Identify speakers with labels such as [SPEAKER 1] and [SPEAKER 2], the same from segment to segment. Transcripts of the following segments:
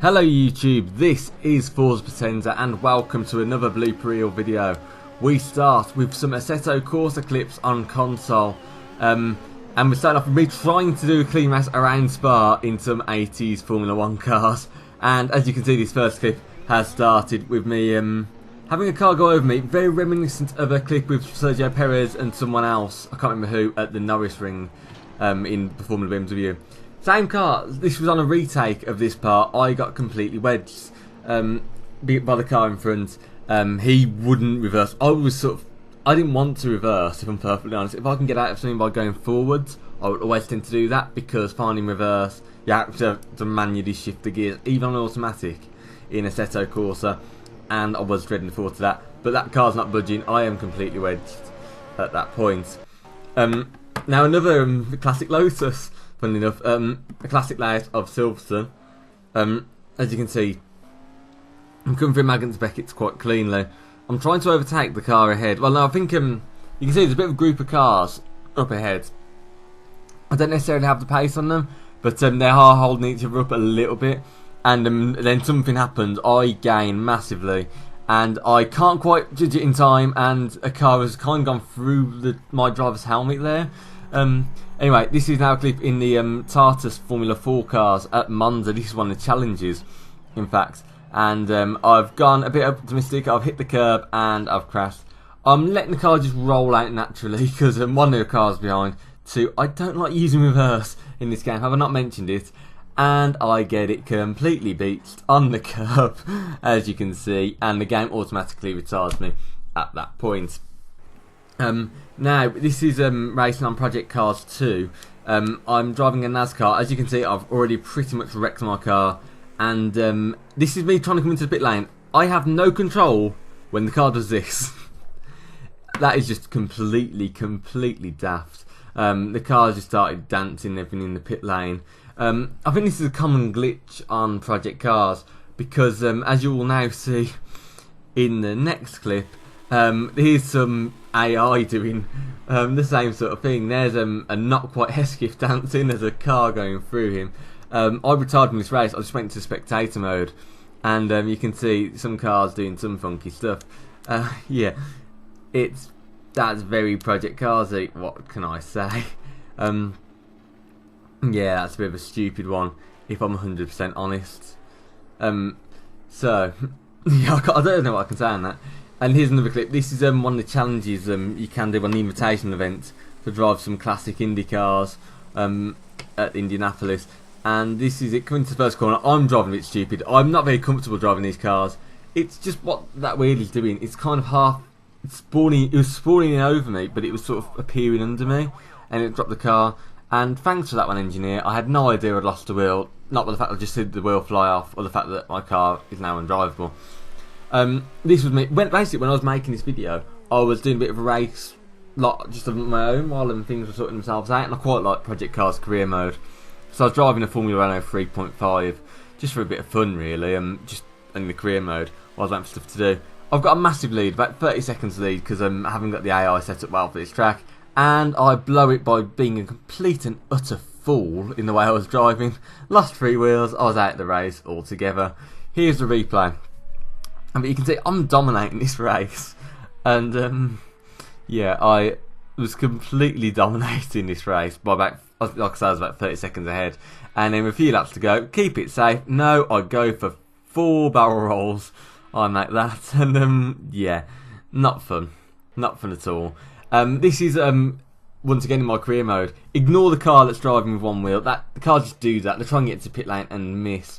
[SPEAKER 1] Hello YouTube, this is Forza Motorsport and welcome to another Blooper Reel video. We start with some Assetto Corsa clips on console, and we start off with me trying to do a clean race around Spa in some 80s Formula 1 cars. And as you can see, this first clip has started with me having a car go over me, very reminiscent of a clip with Sergio Perez and someone else, I can't remember who, at the Norris ring in the Formula BMW. Same car, this was on a retake of this part. I got completely wedged by the car in front. He wouldn't reverse. I didn't want to reverse, if I'm perfectly honest. If I can get out of something by going forwards, I would always tend to do that, because finding reverse, you have to manually shift the gears, even on automatic in Assetto Corsa, and I was dreading the thought of that. But that car's not budging, I am completely wedged at that point. Now another classic Lotus. Funnily enough, a classic layout of Silverstone. As you can see, I'm coming through Magnus Beckett's quite cleanly. I'm trying to overtake the car ahead. Well, no, I think you can see there's a bit of a group of cars up ahead. I don't necessarily have the pace on them, but they are holding each other up a little bit. And then something happens. I gain massively, and I can't quite judge it in time. And a car has kind of gone through my driver's helmet there. Anyway, this is now a clip in the Tartus Formula 4 cars at Monza. This is one of the challenges, in fact. And I've gone a bit optimistic. I've hit the curb and I've crashed. I'm letting the car just roll out naturally because one of the cars behind. Two, I don't like using reverse in this game. Have I not mentioned it? And I get it completely beached on the curb, as you can see. And the game automatically retards me at that point. Now, this is racing on Project Cars 2. I'm driving a NASCAR. As you can see, I've already pretty much wrecked my car. And this is me trying to come into the pit lane. I have no control when the car does this. That is just completely daft. The car just started dancing and everything in the pit lane. I think this is a common glitch on Project Cars, because as you will now see in the next clip, here's some AI doing the same sort of thing. There's a not quite Hesketh dancing, there's a car going through him. I retarded in this race. I just went into spectator mode, and you can see some cars doing some funky stuff. Yeah, that's very Project Carsy. What can I say? Yeah, that's a bit of a stupid one, if I'm 100% honest. So yeah, I don't know what I can say on that. And here's another clip. This is one of the challenges you can do on the invitation event to drive some classic Indy cars at Indianapolis. And this is it coming to the first corner. I'm driving a bit stupid. I'm not very comfortable driving these cars. It's just what that wheel is doing. It's kind of half spawning. It was spawning over me, but it was sort of appearing under me, and it dropped the car. And thanks to that one, engineer, I had no idea I'd lost the wheel. Not by the fact I just see the wheel fly off, or the fact that my car is now undrivable. This was me. Basically, when I was making this video, I was doing a bit of a race, just of my own, while things were sorting themselves out, and I quite like Project Cars career mode. So I was driving a Formula Renault 3.5, just for a bit of fun, really, just in the career mode, while I was waiting for stuff to do. I've got a massive lead, about 30 seconds lead, because I haven't got the AI set up well for this track, and I blow it by being a complete and utter fool in the way I was driving. Lost 3 wheels, I was out of the race altogether. Here's the replay. But you can see I'm dominating this race, and yeah, I was completely dominating this race by about, like I said, I was about 30 seconds ahead, and then with a few laps to go, keep it safe. No, I go for 4 barrel rolls. I make that, and yeah, not fun at all. This is once again in my career mode. Ignore the car that's driving with one wheel. The car just do that. They're trying to get to pit lane and miss.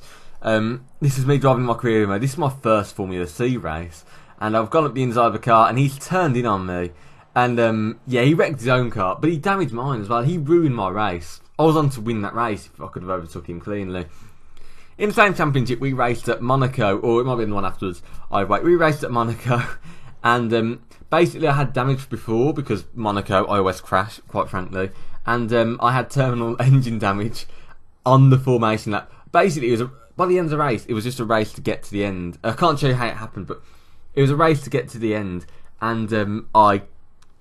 [SPEAKER 1] This is me driving my career mode. This is my first Formula C race, and I've gone up the inside of the car, and he's turned in on me, and yeah, he wrecked his own car, but he damaged mine as well. He ruined my race. I was on to win that race if I could have overtook him cleanly. In the same championship, we raced at Monaco, or it might be the one afterwards. We raced at Monaco, and basically I had damage before, because Monaco, I always crash, quite frankly, and I had terminal engine damage on the formation lap. Basically, it was by the end of the race, it was just a race to get to the end. I can't show you how it happened, but it was a race to get to the end, and I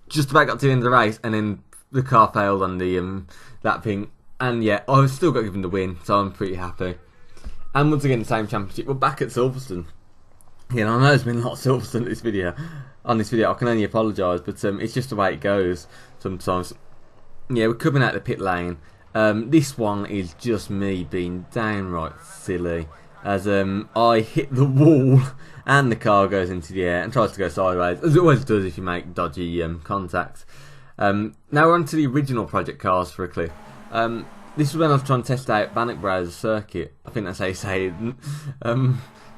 [SPEAKER 1] just about got to the end of the race, and then the car failed on the that thing, and yeah, I still got given the win, so I'm pretty happy. And once again, the same championship. We're back at Silverstone. You know, I know there's been a lot of Silverstone on this video. I can only apologise, but it's just the way it goes sometimes. Yeah, we're coming out the pit lane. This one is just me being downright silly, as I hit the wall and the car goes into the air and tries to go sideways, as it always does if you make dodgy contact. Now we're on to the original project cars for a clip. This was when I was trying to test out Bannockbrow's circuit. I think that's how you say it.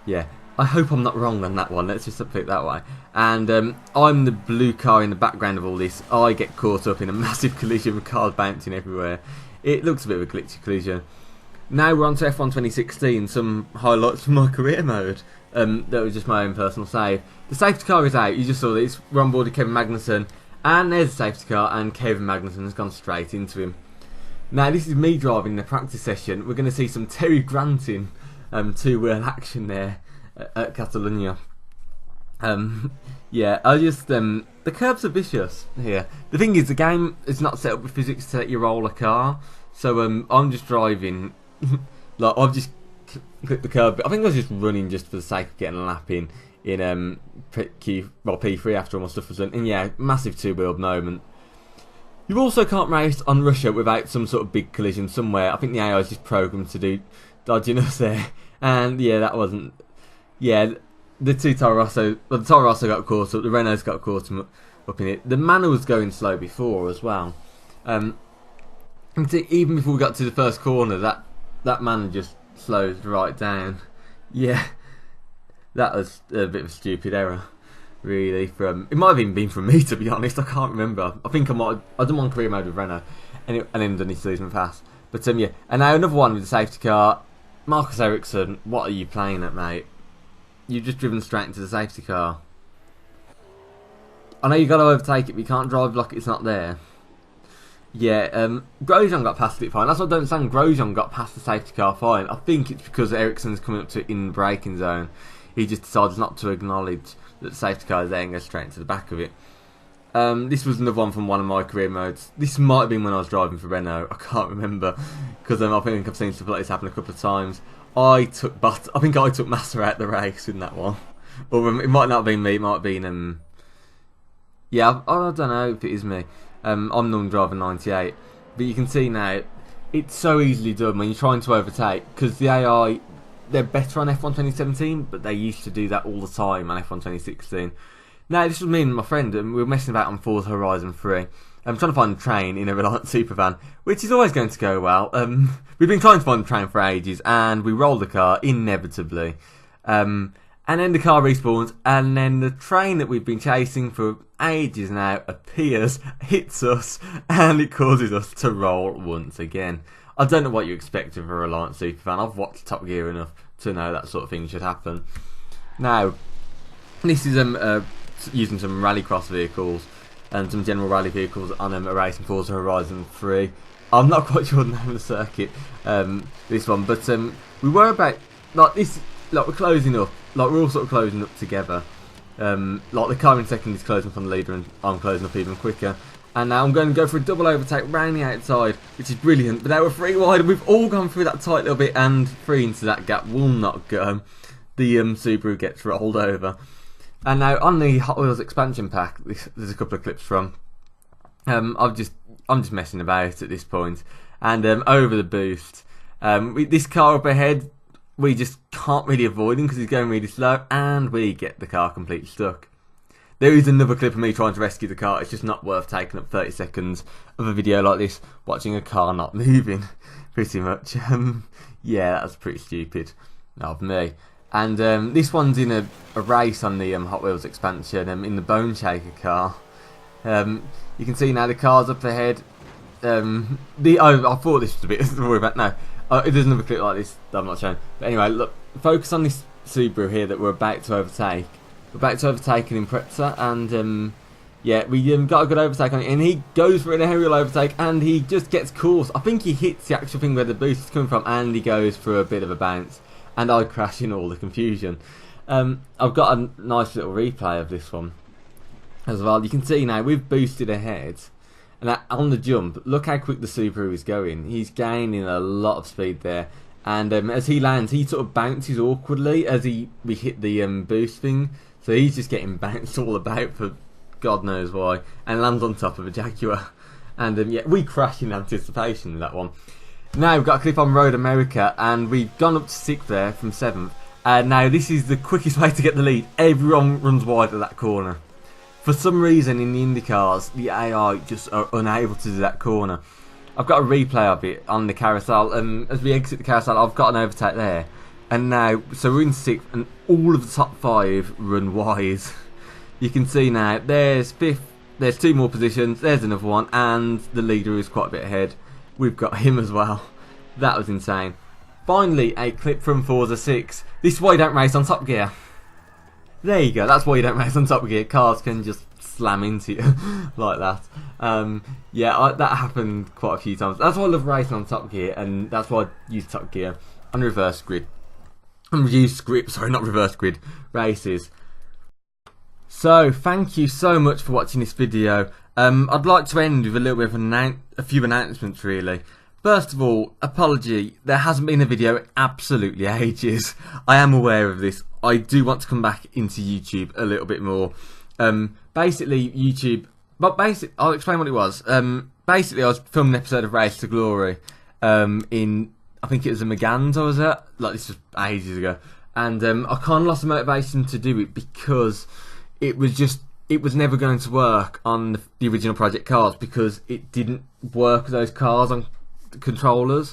[SPEAKER 1] Yeah. I hope I'm not wrong on that one, let's just put it that way. And I'm the blue car in the background of all this. I get caught up in a massive collision with cars bouncing everywhere. It looks a bit of a glitchy collision. Now we're on to F1 2016, some highlights from my career mode. That was just my own personal save. The safety car is out, you just saw this. We're on board with Kevin Magnussen. And there's the safety car, and Kevin Magnussen has gone straight into him. Now this is me driving the practice session. We're going to see some Terry Granting two-wheel action there at Catalonia. Yeah, I just the curbs are vicious here. The thing is, the game is not set up with physics to let you roll a car, so I'm just driving. Like I've just clipped the curb. I think I was just running just for the sake of getting a lap in P3 after all my stuff was done. And yeah, massive two-wheeled moment. You also can't race on Russia without some sort of big collision somewhere. I think the AI is just programmed to do dodginess there, and yeah, that wasn't. Yeah, the two Toro Rosso, well, the Toro Rosso got caught up, the Renault's got caught up in it. The Manor was going slow before as well. Even before we got to the first corner, that Manor just slowed right down. Yeah, that was a bit of a stupid error, really. It might have even been from me, to be honest. I can't remember. I think I done one career mode with Renault, and then done this season pass. But yeah, and now another one with the safety car. Marcus Ericsson, what are you playing at, mate? You've just driven straight into the safety car. I know you got to overtake it, but you can't drive like it's not there. Yeah, Grosjean got past it fine. That's what I don't understand. Grosjean got past the safety car fine. I think it's because Ericsson's coming up to it in the braking zone. He just decides not to acknowledge that the safety car is there and goes straight into the back of it. This was another one from one of my career modes. This might have been when I was driving for Renault. I can't remember, because I think I've seen stuff like this happen a couple of times. I think I took Massa out the race in that one. Or it might not have been me, it might have been yeah, I don't know if it is me. I'm non-driver 98. But you can see now, it's so easily done when you're trying to overtake, because the AI, they're better on F1 2017, but they used to do that all the time on F1 2016. Now, this was me and my friend, and we were messing about on Forza Horizon 3. I'm trying to find a train in a Reliant Supervan, which is always going to go well. We've been trying to find a train for ages, and we roll the car, inevitably. And then the car respawns, and then the train that we've been chasing for ages now appears, hits us, and it causes us to roll once again. I don't know what you expect of a Reliant Supervan. I've watched Top Gear enough to know that sort of thing should happen. Now, this is using some rallycross vehicles and some general rally vehicles on a race in Forza Horizon 3. I'm not quite sure the name of the circuit, this one, but we were about, like we're closing up, like we're all sort of closing up together. Like the car in second is closing up on the leader and I'm closing up even quicker. And now I'm going to go for a double overtake round the outside, which is brilliant, but they were 3 wide and we've all gone through that tight little bit, and 3 into that gap will not go. The Subaru gets rolled over. And now on the Hot Wheels expansion pack, there's a couple of clips from. I'm just messing about at this point, and over the boost, this car up ahead, we just can't really avoid him because he's going really slow, and we get the car completely stuck. There is another clip of me trying to rescue the car. It's just not worth taking up 30 seconds of a video like this watching a car not moving, pretty much. Yeah, that's pretty stupid of me. And this one's in a race on the Hot Wheels expansion in the Bone Shaker car. You can see now the car's up ahead. I thought this was a bit to worry about. No, there's another clip like this that I'm not showing. But anyway, look, focus on this Subaru here that we're about to overtake. We're about to overtake an Impreza, and yeah, we got a good overtake on it, and he goes for an aerial overtake, and he just gets caught. I think he hits the actual thing where the boost is coming from, and he goes for a bit of a bounce. And I crash in all the confusion. I've got a nice little replay of this one as well. You can see now we've boosted ahead, and on the jump, look how quick the Subaru is going. He's gaining a lot of speed there, and as he lands, he sort of bounces awkwardly as we hit the boost thing. So he's just getting bounced all about for God knows why, and lands on top of a Jaguar. And yeah, we crash in anticipation in that one. Now we've got a clip on Road America, and we've gone up to 6th there from 7th. Now this is the quickest way to get the lead. Everyone runs wide at that corner. For some reason in the IndyCars, the AI just are unable to do that corner. I've got a replay of it on the carousel, and as we exit the carousel, I've got an overtake there. And now, so we're in 6th, and all of the top 5 run wide. You can see now, there's 5th, there's 2 more positions, there's another one, and the leader is quite a bit ahead. We've got him as well. That was insane. Finally, a clip from Forza 6. This is why you don't race on Top Gear. There you go, that's why you don't race on Top Gear. Cars can just slam into you like that. Yeah, that happened quite a few times. That's why I love racing on Top Gear, and that's why I use Top Gear on reverse grid. Reduced grid, sorry, not reverse grid races. So, thank you so much for watching this video. I'd like to end with a little bit of a few announcements, really. First of all, apology, there hasn't been a video in absolutely ages. I am aware of this. I do want to come back into YouTube a little bit more. Basically, YouTube... I'll explain what it was. Basically, I was filming an episode of Race to Glory in... I think it was a Megans I was at. Like, this was ages ago. And I kind of lost the motivation to do it because it was never going to work on the original Project cars because it didn't work with those cars on the controller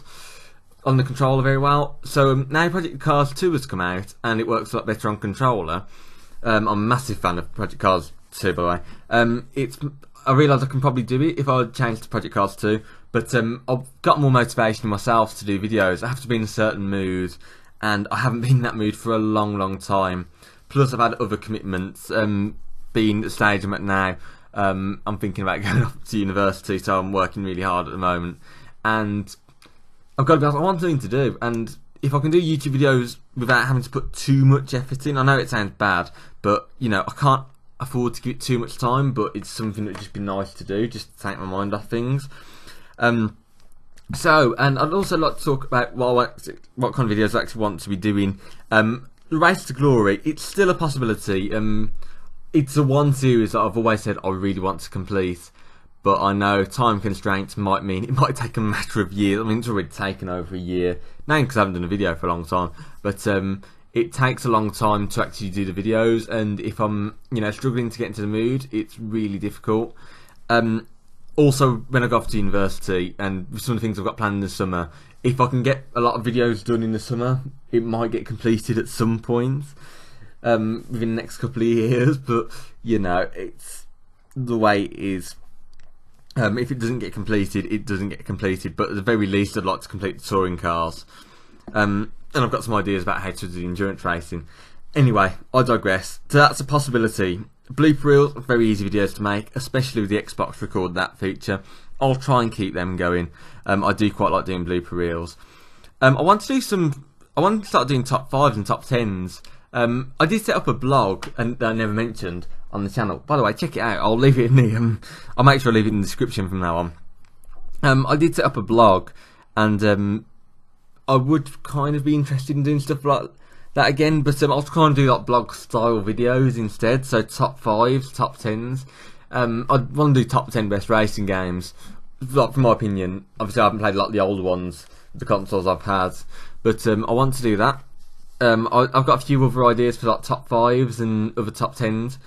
[SPEAKER 1] very well. So now Project Cars 2 has come out and it works a lot better on controller. I'm a massive fan of Project Cars 2, by the way. I realise I can probably do it if I change to Project Cars 2, but I've got more motivation myself to do videos. I have to be in a certain mood, and I haven't been in that mood for a long time. Plus I've had other commitments, being at the stage I'm at now. I'm thinking about going off to university, so I'm working really hard at the moment. And I've got to be honest, I want something to do, and if I can do YouTube videos without having to put too much effort in, I know it sounds bad, but you know, I can't afford to give it too much time, but it's something that would just be nice to do, just to take my mind off things. So, and I'd also like to talk about what kind of videos I actually want to be doing. Race to Glory, it's still a possibility. It's a one series that I've always said I really want to complete, but I know time constraints might mean it might take a matter of years. I mean, it's already taken over a year now because I haven't done a video for a long time, but it takes a long time to actually do the videos, and if I'm, you know, struggling to get into the mood, it's really difficult. Also, when I go off to university, and some of the things I've got planned in the summer, if I can get a lot of videos done in the summer, it might get completed at some point within the next couple of years, but, you know, it's the way it is. If it doesn't get completed, it doesn't get completed, but at the very least, I'd like to complete the touring cars. And I've got some ideas about how to do endurance racing. Anyway, I digress. So that's a possibility. Blooper Reels are very easy videos to make, especially with the Xbox Record That feature. I'll try and keep them going. I do quite like doing Blooper Reels. I want to start doing top 5s and top 10s. I did set up a blog, and I never mentioned on the channel. By the way, check it out. I'll leave it in the I'll make sure I leave it in the description from now on. I did set up a blog, and I would kind of be interested in doing stuff like that again, but I'll kind of do like blog style videos instead. So top 5s, top 10s. I'd want to do top 10 best racing games. Like, from my opinion, obviously I haven't played a lot of the older ones, the consoles I've had, but I want to do that. I've got a few other ideas for like top 5s and other top 10s,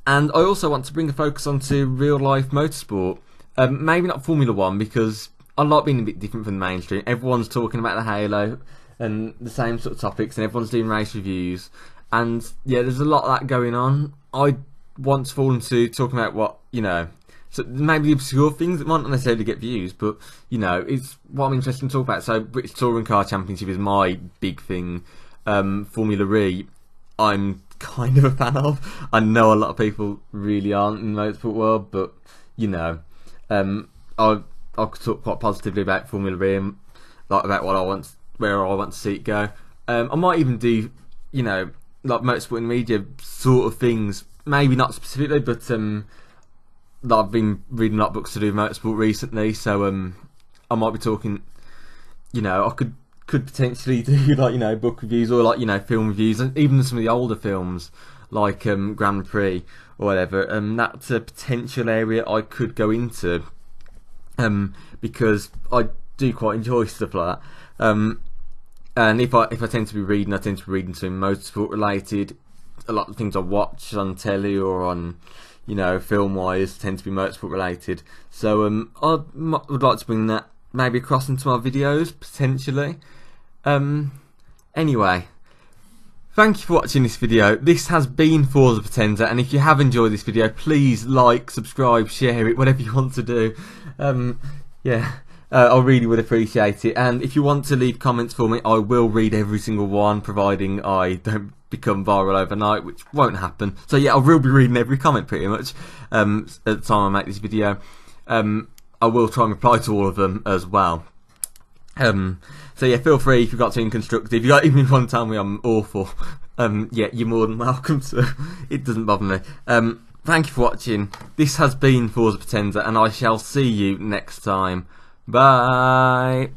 [SPEAKER 1] and I also want to bring a focus onto real life motorsport. Maybe not Formula 1, because I like being a bit different from the mainstream. Everyone's talking about the Halo and the same sort of topics, and everyone's doing race reviews, and yeah, there's a lot of that going on. I want to fall into talking about what, you know, so maybe the obscure things that might not necessarily get views, but you know, it's what I'm interested in talking about. So British Touring Car Championship is my big thing. Formula Reel, I'm kind of a fan of. I know a lot of people really aren't in the motorsport world, but you know, I could talk quite positively about Formula Reel, like about what I want, where I want to see it go. I might even do, you know, like motorsport and media sort of things. Maybe not specifically, but I've been reading a lot of books to do with motorsport recently, so I might be talking. You know, I could could potentially do like, you know, book reviews or like, you know, film reviews, and even some of the older films like Grand Prix or whatever. That's a potential area I could go into, because I do quite enjoy stuff like that. And if I tend to be reading, I tend to be reading some motorsport related. A lot of things I watch on telly or on, you know, film wise tend to be motorsport related. So I would like to bring that maybe across into my videos potentially. Anyway, thank you for watching this video. This has been Forza Potenza, and if you have enjoyed this video, please like, subscribe, share it, whatever you want to do. Yeah, I really would appreciate it. And if you want to leave comments for me, I will read every single one, providing I don't become viral overnight, which won't happen. So yeah, I will be reading every comment pretty much at the time I make this video. I will try and reply to all of them as well. So yeah, feel free if you've got something constructive. If you got even want to tell me I'm awful, yeah, you're more than welcome to. It doesn't bother me. Thank you for watching. This has been Forza Potenza, and I shall see you next time. Bye.